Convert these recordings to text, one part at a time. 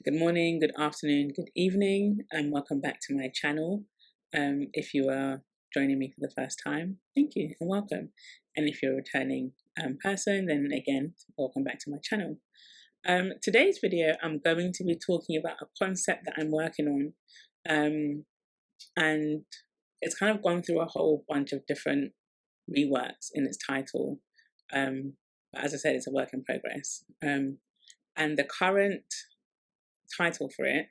Good morning, good afternoon, good evening, and welcome back to my channel. If you are joining me for the first time, thank you and welcome. And if you're a returning person, then again, welcome back to my channel. Today's video, I'm going to be talking about a concept that I'm working on, and it's kind of gone through a whole bunch of different reworks in its title. But as I said, it's a work in progress. And the current title for it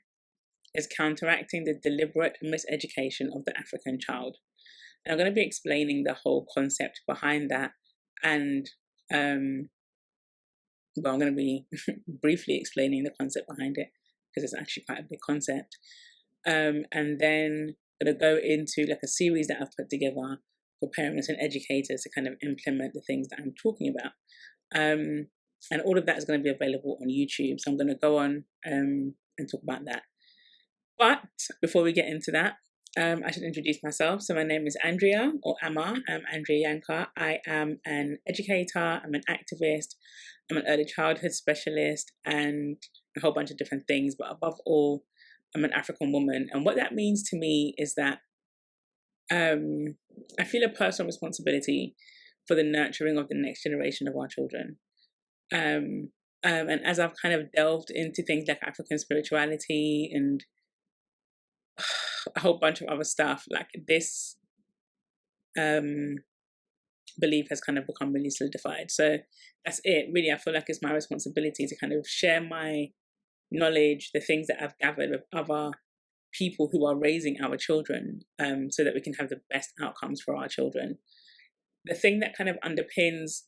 is Counteracting the Deliberate Miseducation of the African Child. And I'm going to be explaining the whole concept behind that. And I'm going to be briefly explaining the concept behind it because it's actually quite a big concept. And then I'm going to go into like a series that I've put together for parents and educators to kind of implement the things that I'm talking about. And all of that is going to be available on YouTube. So I'm going to go on and talk about that. But before we get into that, I should introduce myself. So my name is Andrea, or Amma. I'm Andrea Yanka. I am an educator, I'm an activist, I'm an early childhood specialist, and a whole bunch of different things. But above all, I'm an African woman. And what that means to me is that I feel a personal responsibility for the nurturing of the next generation of our children. And as I've kind of delved into things like African spirituality and a whole bunch of other stuff, like this belief has kind of become really solidified. So that's it. Really, I feel like it's my responsibility to kind of share my knowledge, the things that I've gathered with other people who are raising our children, so that we can have the best outcomes for our children. The thing that kind of underpins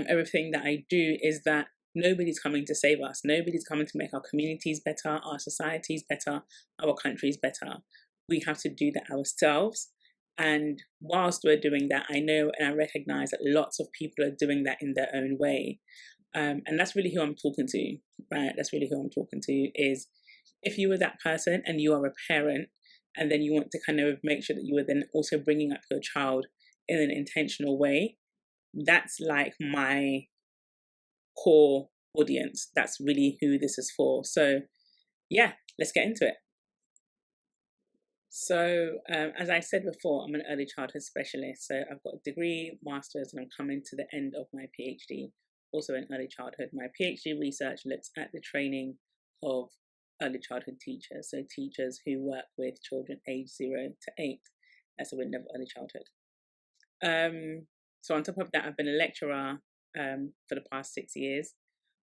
everything that I do is that nobody's coming to save us. Nobody's coming to make our communities better, our societies better, our countries better. We have to do that ourselves. And whilst we're doing that, I know and I recognize that lots of people are doing that in their own way. And that's really who I'm talking to, right? That's really who I'm talking to is if you were that person and you are a parent, and then you want to kind of make sure that you are then also bringing up your child in an intentional way, that's like my core audience. That's really who this is for. So yeah, let's get into it. So as I said before, I'm an early childhood specialist. So I've got a degree, master's, and I'm coming to the end of my PhD, also in early childhood. My PhD research looks at the training of early childhood teachers. So teachers who work with children aged 0 to 8. That's the window of early childhood. So on top of that, I've been a lecturer for the past 6 years.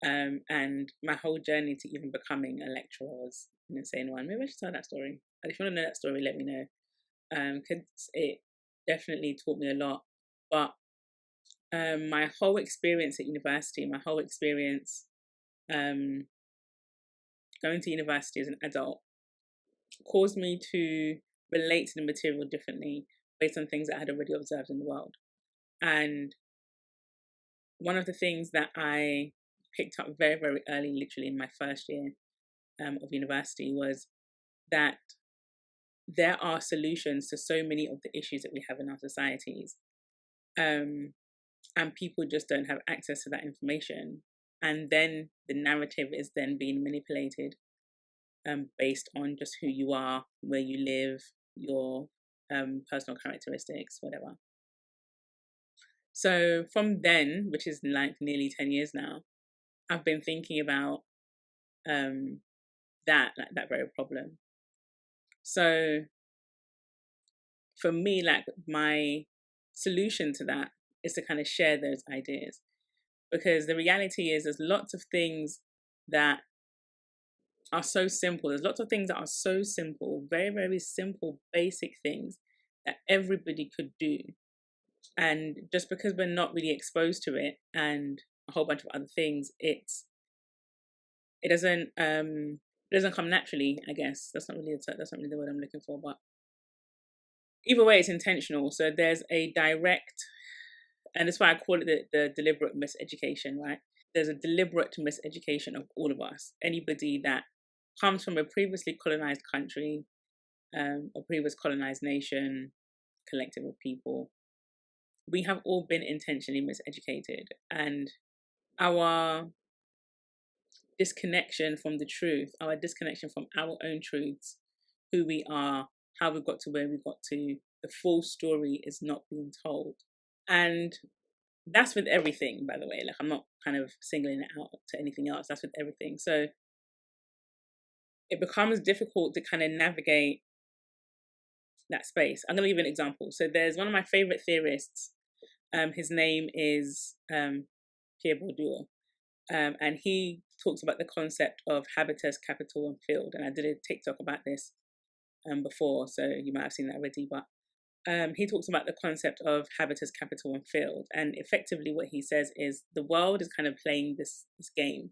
And my whole journey to even becoming a lecturer was an insane one. Maybe I should tell that story. And if you want to know that story, let me know. Because it definitely taught me a lot. But my whole experience at university, my whole experience going to university as an adult caused me to relate to the material differently based on things that I had already observed in the world. And one of the things that I picked up very, very early, literally in my first year of university, was that there are solutions to so many of the issues that we have in our societies. And people just don't have access to that information. And then the narrative is then being manipulated based on just who you are, where you live, your personal characteristics, whatever. So from then, which is like nearly 10 years now, I've been thinking about that very problem. So for me, like my solution to that is to kind of share those ideas, because the reality is there's lots of things that are so simple. There's lots of things that are so simple, very, very simple, basic things that everybody could do. And just because we're not really exposed to it and a whole bunch of other things, it doesn't come naturally, I guess. That's not really the word I'm looking for, but either way, it's intentional. So there's a direct, and that's why I call it the deliberate miseducation, right? There's a deliberate miseducation of all of us. Anybody that comes from a previously colonized country, or previous colonized nation, collective of people, we have all been intentionally miseducated. And our disconnection from the truth, our disconnection from our own truths, who we are, how we got to where we got to. The full story is not being told. And that's with everything, by the way. Like, I'm not kind of singling it out to anything else. That's with everything. So it becomes difficult to kind of navigate that space. I'm going to give you an example. So there's one of my favorite theorists. His name is Pierre Bourdieu. And he talks about the concept of habitus, capital, and field. And I did a TikTok about this before, so you might have seen that already. But he talks about the concept of habitus, capital, and field. And effectively what he says is the world is kind of playing this game,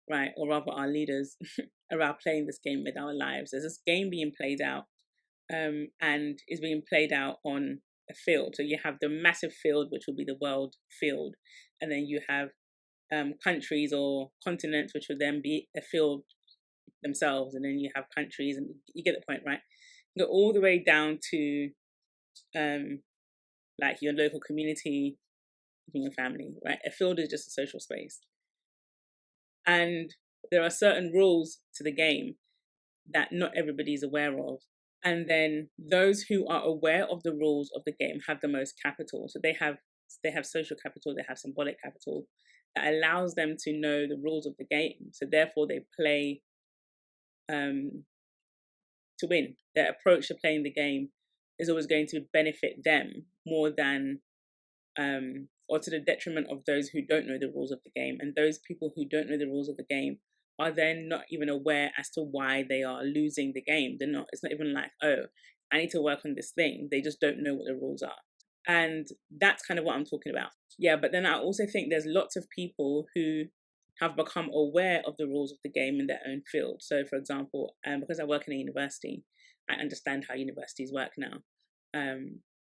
right? Or rather our leaders are playing this game with our lives. There's this game being played out and is being played out on a field. So you have the massive field, which will be the world field. And then you have countries or continents, which would then be a field themselves. And then you have countries, and you get the point, right? You go all the way down to like your local community, your family, right? A field is just a social space. And there are certain rules to the game that not everybody's aware of. And then those who are aware of the rules of the game have the most capital. So they have social capital, they have symbolic capital that allows them to know the rules of the game. So therefore they play to win. Their approach to playing the game is always going to benefit them more than or to the detriment of those who don't know the rules of the game. And those people who don't know the rules of the game are then not even aware as to why they are losing the game. It's not even like, oh, I need to work on this thing. They just don't know what the rules are. And that's kind of what I'm talking about. Yeah, but then I also think there's lots of people who have become aware of the rules of the game in their own field. So for example, because I work in a university, I understand how universities work now.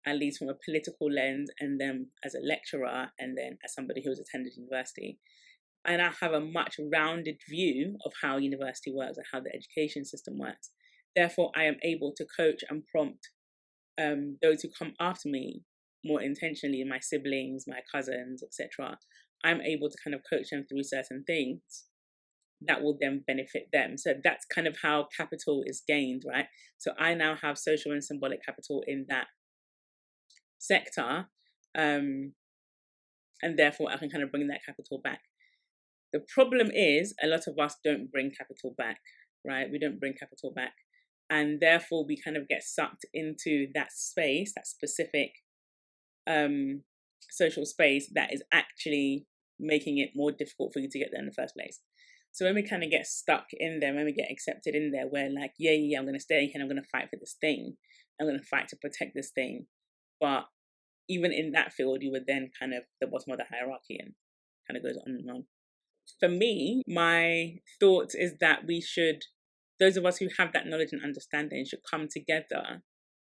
At least from a political lens, and then as a lecturer, and then as somebody who has attended university. And I have a much rounded view of how university works and how the education system works. Therefore, I am able to coach and prompt those who come after me more intentionally, my siblings, my cousins, etc. I'm able to kind of coach them through certain things that will then benefit them. So that's kind of how capital is gained, right? So I now have social and symbolic capital in that sector, and therefore I can kind of bring that capital back. The problem is a lot of us don't bring capital back, right? We don't bring capital back, and therefore we kind of get sucked into that space, that specific social space that is actually making it more difficult for you to get there in the first place. So when we kind of get stuck in there, when we get accepted in there, we're like, yeah, I'm going to stay here and I'm going to fight for this thing. I'm going to fight to protect this thing. But even in that field, you were then kind of the bottom of the hierarchy, and kind of goes on and on. For me, my thought is that we should, those of us who have that knowledge and understanding, should come together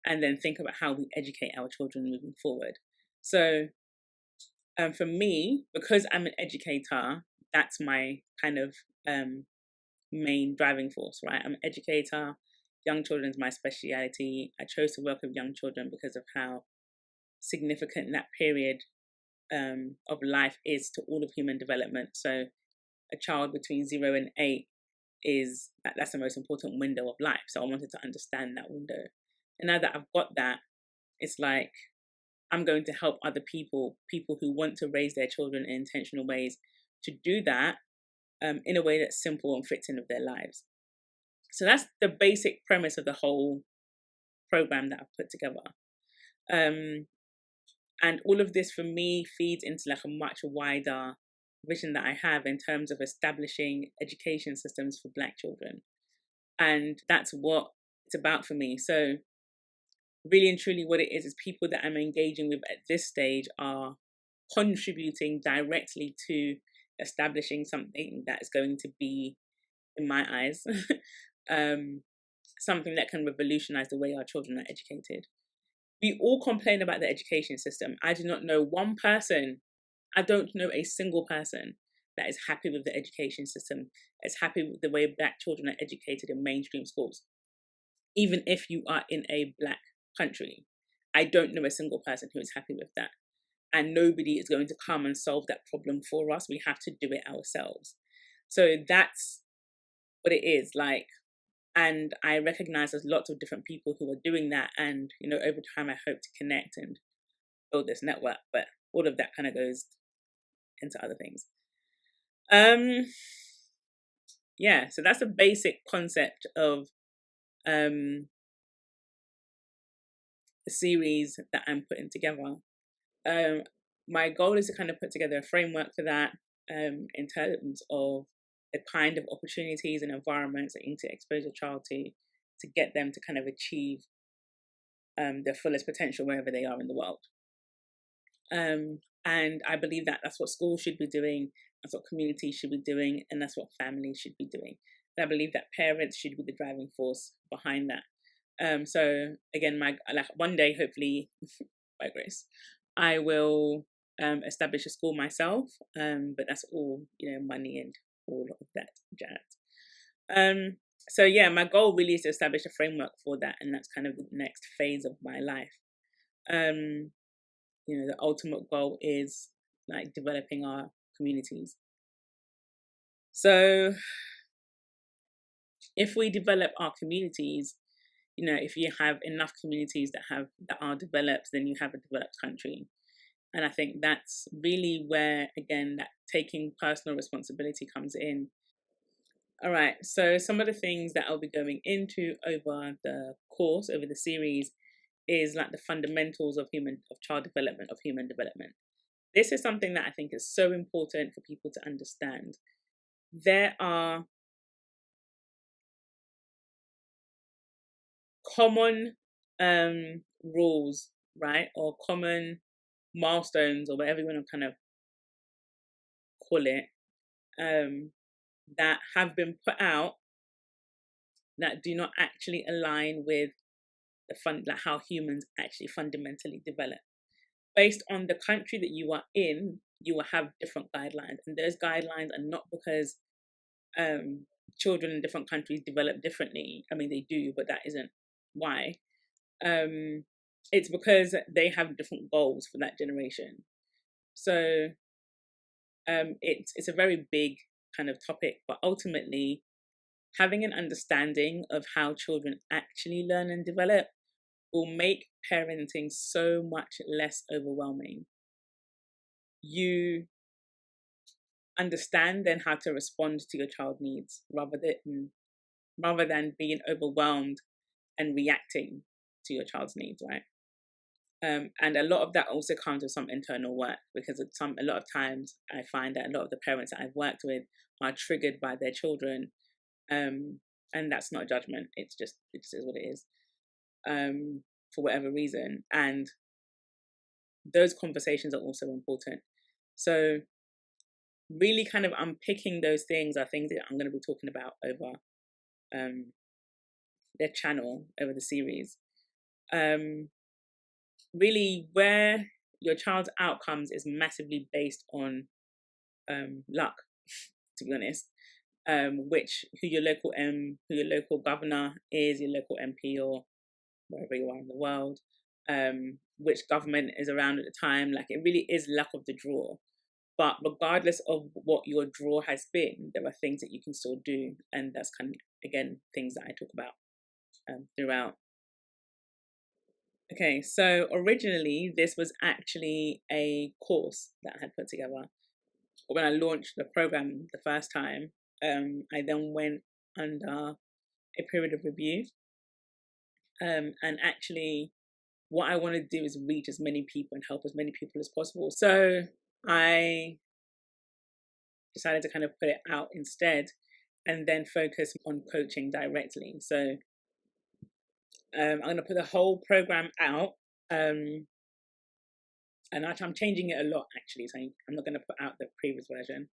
and then think about how we educate our children moving forward. So for me, because I'm an educator, that's my kind of main driving force, right? I'm an educator. Young children is my speciality. I chose to work with young children because of how significant that period of life is to all of human development. So a child between 0 and 8 that's the most important window of life. So I wanted to understand that window. And now that I've got that, it's like I'm going to help other people who want to raise their children in intentional ways, to do that in a way that's simple and fits in with their lives. So that's the basic premise of the whole program that I've put together. And all of this for me feeds into like a much wider vision that I have in terms of establishing education systems for Black children. And that's what it's about for me. So really and truly what it is people that I'm engaging with at this stage are contributing directly to establishing something that is going to be, in my eyes, something that can revolutionize the way our children are educated. We all complain about the education system. I do not know one person, I don't know a single person that is happy with the education system, is happy with the way Black children are educated in mainstream schools. Even if you are in a Black country, I don't know a single person who is happy with that. And nobody is going to come and solve that problem for us. We have to do it ourselves. So that's what it is like. And I recognize there's lots of different people who are doing that. And, over time, I hope to connect and build this network. But all of that kind of goes into other things. Yeah, so that's a basic concept of the series that I'm putting together. My goal is to kind of put together a framework for that in terms of the kind of opportunities and environments that you need to expose your child to get them to kind of achieve their fullest potential wherever they are in the world. And I believe that that's what schools should be doing, that's what communities should be doing, and that's what families should be doing. And I believe that parents should be the driving force behind that. So again, one day, hopefully, by grace, I will establish a school myself. But that's all, money and all of that jazz. So yeah, my goal really is to establish a framework for that, and that's kind of the next phase of my life. The ultimate goal is like developing our communities. So if we develop our communities, if you have enough communities that are developed, then you have a developed country. And I think that's really where, again, that taking personal responsibility comes in. All right, so some of the things that I'll be going into over the course, over the series, is like the fundamentals of child development, of human development. This is something that I think is so important for people to understand. There are common rules, right, or common milestones, or whatever you want to kind of call it, that have been put out that do not actually align with like how humans actually fundamentally develop. Based on the country that you are in, you will have different guidelines, and those guidelines are not because children in different countries develop differently. I mean, they do, but that isn't why. It's because they have different goals for that generation. So it's a very big kind of topic, but ultimately, having an understanding of how children actually learn and develop will make parenting so much less overwhelming. You understand then how to respond to your child's needs rather than being overwhelmed and reacting to your child's needs, right? And a lot of that also comes with some internal work, because a lot of times I find that a lot of the parents that I've worked with are triggered by their children, and that's not a judgment. It just is what it is, for whatever reason. And those conversations are also important. So really kind of unpicking those things are things that I'm going to be talking about over their channel, over the series. Really, where your child's outcomes is massively based on luck, to be honest. Who your local governor is, your local MP, or wherever you are in the world, which government is around at the time. Like, it really is luck of the draw. But regardless of what your draw has been, there are things that you can still do, and that's kind of, again, things that I talk about throughout. Okay, so originally this was actually a course that I had put together. When I launched the program the first time, I then went under a period of review. And actually, what I want to do is reach as many people and help as many people as possible. So I decided to kind of put it out instead, and then focus on coaching directly. So I'm going to put the whole program out. And I'm changing it a lot, actually. So I'm not going to put out the previous version.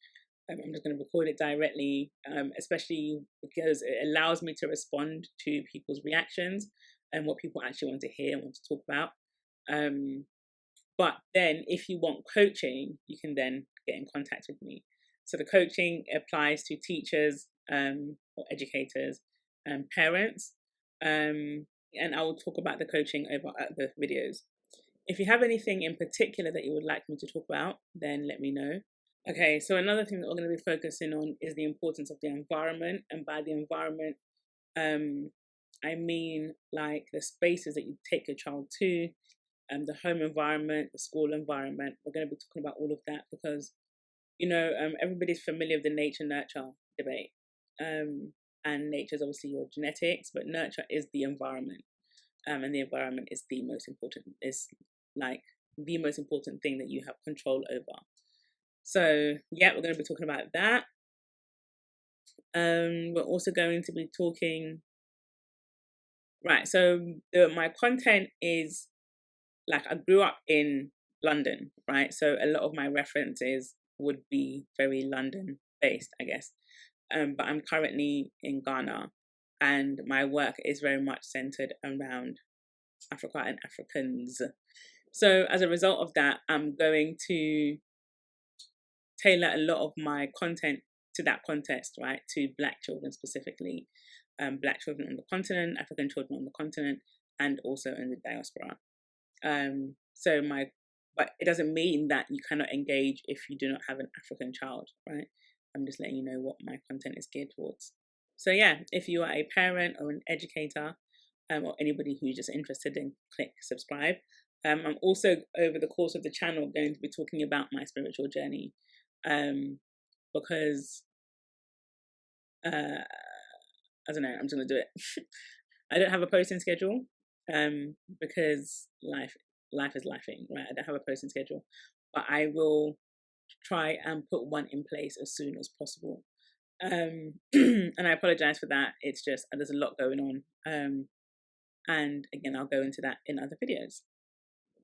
I'm just going to record it directly, especially because it allows me to respond to people's reactions and what people actually want to hear and want to talk about. But then if you want coaching, you can then get in contact with me. So the coaching applies to teachers, or educators, and parents. And I will talk about the coaching over at the videos. If you have anything in particular that you would like me to talk about, then let me know. Okay, so another thing that we're going to be focusing on is the importance of the environment. And by the environment, I mean like the spaces that you take your child to, the home environment, the school environment. We're going to be talking about all of that because, everybody's familiar with the nature nurture debate. And nature is obviously your genetics, but nurture is the environment. And the environment is the most important, is like the most important thing that you have control over. So yeah, we're going to be talking about that. We're also going to be talking, right, so my content is, like, I grew up in London, right? So a lot of my references would be very London based, I guess. But I'm currently in Ghana, and my work is very much centered around Africa and Africans. So as a result of that, I'm going to tailor a lot of my content to that context, right? To Black children specifically, Black children on the continent, African children on the continent, and also in the diaspora. But it doesn't mean that you cannot engage if you do not have an African child, right? I'm just letting you know what my content is geared towards. So yeah, if you are a parent or an educator, or anybody who's just interested, in click subscribe. I'm also, over the course of the channel, going to be talking about my spiritual journey, because I don't know, I'm just gonna do it. I don't have a posting schedule, because life is lifing, right? I don't have a posting schedule, but I will try and put one in place as soon as possible. And I apologize for that. It's just there's a lot going on. And again, I'll go into that in other videos.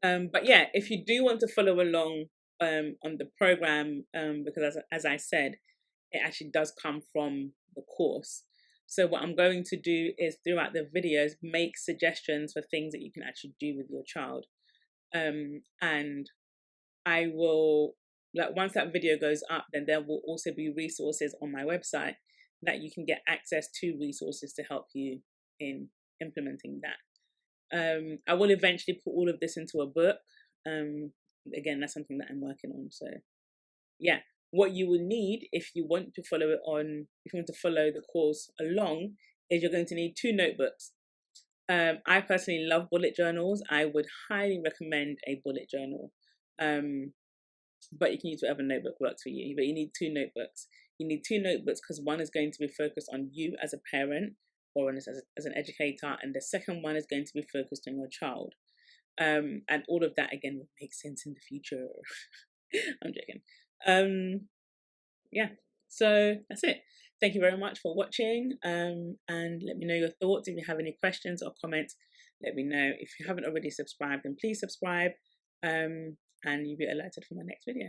But yeah, if you do want to follow along on the program, because as I said, it actually does come from the course. So what I'm going to do is, throughout the videos, make suggestions for things that you can actually do with your child. And I will, like, once that video goes up, then there will also be resources on my website that you can get access to, resources to help you in implementing that. I will eventually put all of this into a book. Again, that's something that I'm working on. So yeah, what you will need if you want to follow it on, if you want to follow the course along, is you're going to need 2 notebooks. I personally love bullet journals. I would highly recommend a bullet journal. But you can use whatever notebook works for you. But you need 2 notebooks. You need 2 notebooks because one is going to be focused on you as a parent or as an educator, and the second one is going to be focused on your child. And all of that, again, will make sense in the future. I'm joking. Yeah, so that's it. Thank you very much for watching, and let me know your thoughts. If you have any questions or comments, let me know. If you haven't already subscribed, then please subscribe, and you'll be alerted for my next video.